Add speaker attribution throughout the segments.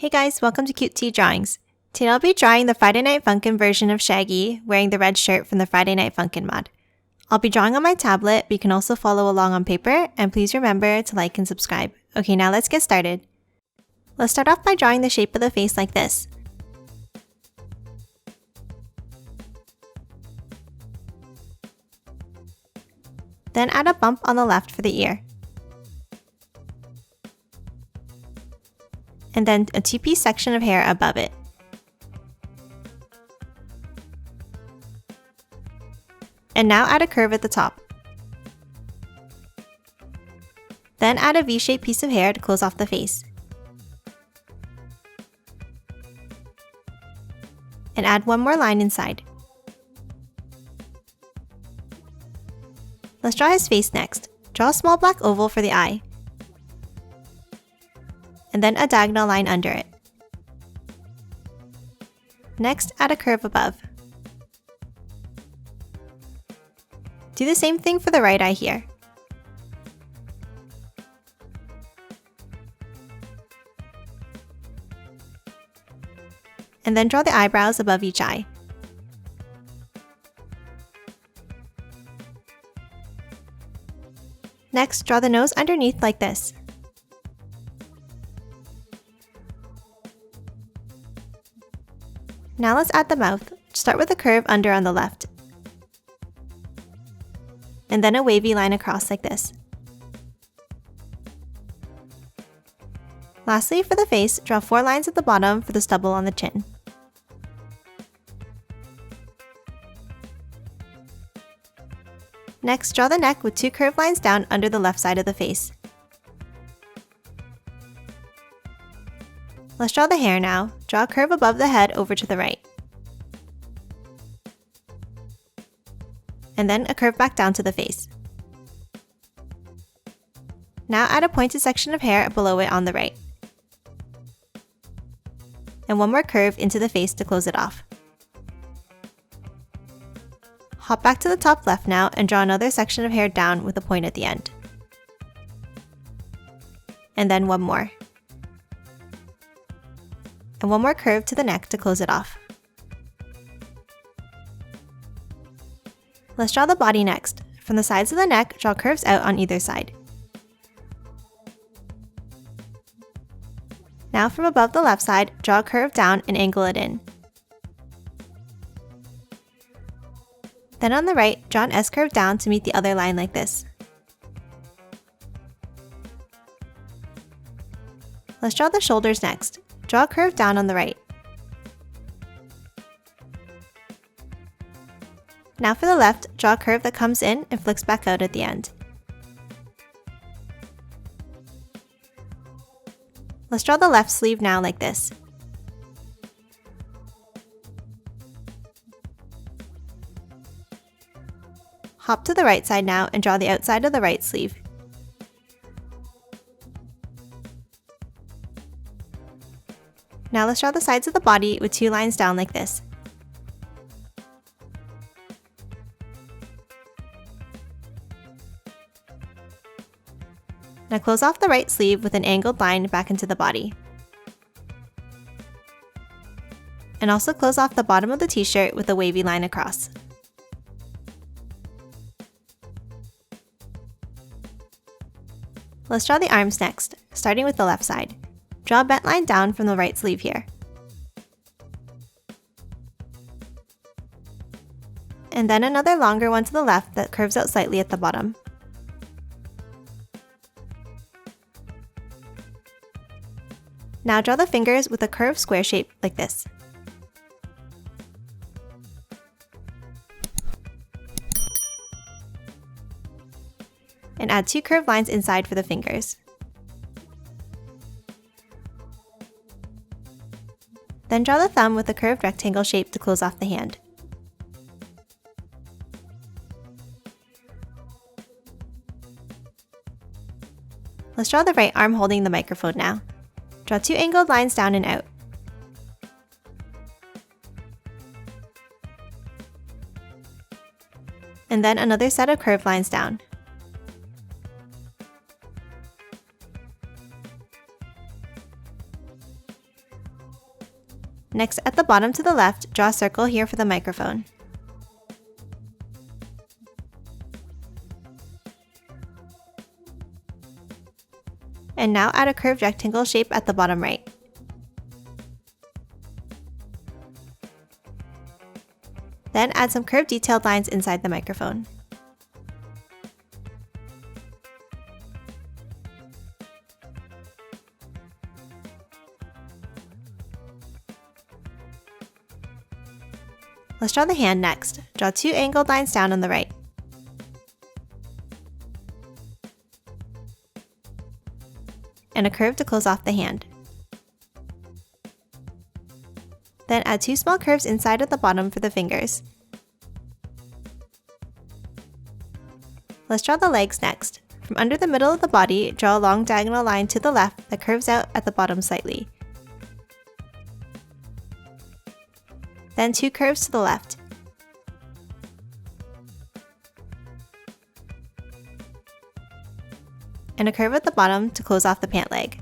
Speaker 1: Hey guys, welcome to Cute Tea Drawings. Today I'll be drawing the Friday Night Funkin version of Shaggy, wearing the red shirt from the Friday Night Funkin mod. I'll be drawing on my tablet, but you can also follow along on paper, and please remember to like and subscribe. Okay, now let's get started. Let's start off by drawing the shape of the face like this. Then add a bump on the left for the ear. And then a two-piece section of hair above it. And now add a curve at the top. Then add a V-shaped piece of hair to close off the face. And add one more line inside. Let's draw his face next. Draw a small black oval for the eye. And then a diagonal line under it. Next, add a curve above. Do the same thing for the right eye here. And then draw the eyebrows above each eye. Next, draw the nose underneath like this. Now let's add the mouth. Start with a curve under on the left. And then a wavy line across like this. Lastly, for the face, draw 4 lines at the bottom for the stubble on the chin. Next, draw the neck with 2 curved lines down under the left side of the face. Let's draw the hair now. Draw a curve above the head over to the right. And then a curve back down to the face. Now add a pointed section of hair below it on the right. And one more curve into the face to close it off. Hop back to the top left now and draw another section of hair down with a point at the end. And then one more. And one more curve to the neck to close it off. Let's draw the body next. From the sides of the neck, draw curves out on either side. Now from above the left side, draw a curve down and angle it in. Then on the right, draw an S-curve down to meet the other line like this. Let's draw the shoulders next. Draw a curve down on the right. Now for the left, draw a curve that comes in and flicks back out at the end. Let's draw the left sleeve now like this. Hop to the right side now and draw the outside of the right sleeve. Now let's draw the sides of the body with 2 lines down like this. Now close off the right sleeve with an angled line back into the body. And also close off the bottom of the t-shirt with a wavy line across. Let's draw the arms next, starting with the left side. Draw a bent line down from the right sleeve here. And then another longer one to the left that curves out slightly at the bottom. Now draw the fingers with a curved square shape like this. And add 2 curved lines inside for the fingers. Then draw the thumb with a curved rectangle shape to close off the hand. Let's draw the right arm holding the microphone now. Draw 2 angled lines down and out. And then another set of curved lines down. Next, at the bottom to the left, draw a circle here for the microphone. And now add a curved rectangle shape at the bottom right. Then add some curved detailed lines inside the microphone. Let's draw the hand next. Draw 2 angled lines down on the right. And a curve to close off the hand. Then add 2 small curves inside at the bottom for the fingers. Let's draw the legs next. From under the middle of the body, draw a long diagonal line to the left that curves out at the bottom slightly. Then 2 curves to the left. And a curve at the bottom to close off the pant leg.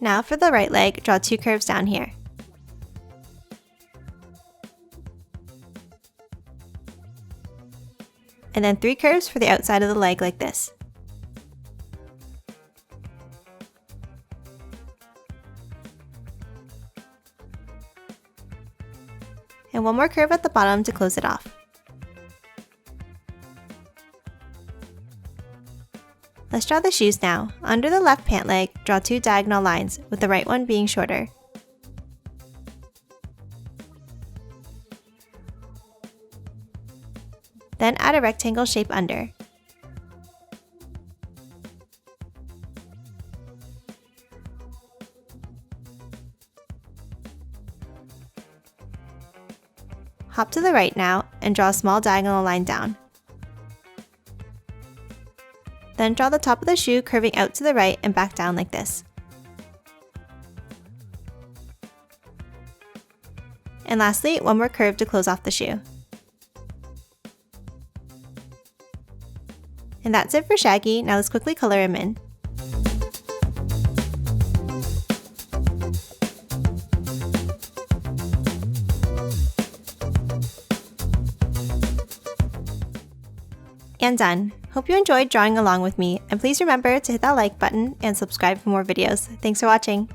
Speaker 1: Now for the right leg, draw 2 curves down here. And then 3 curves for the outside of the leg like this. And 1 more curve at the bottom to close it off. Let's draw the shoes now. Under the left pant leg, draw 2 diagonal lines, with the right one being shorter. Then add a rectangle shape under. Hop to the right now and draw a small diagonal line down. Then draw the top of the shoe curving out to the right and back down like this. And lastly, 1 more curve to close off the shoe. And that's it for Shaggy. Now let's quickly color him in. And done. Hope you enjoyed drawing along with me, and please remember to hit that like button and subscribe for more videos. Thanks for watching!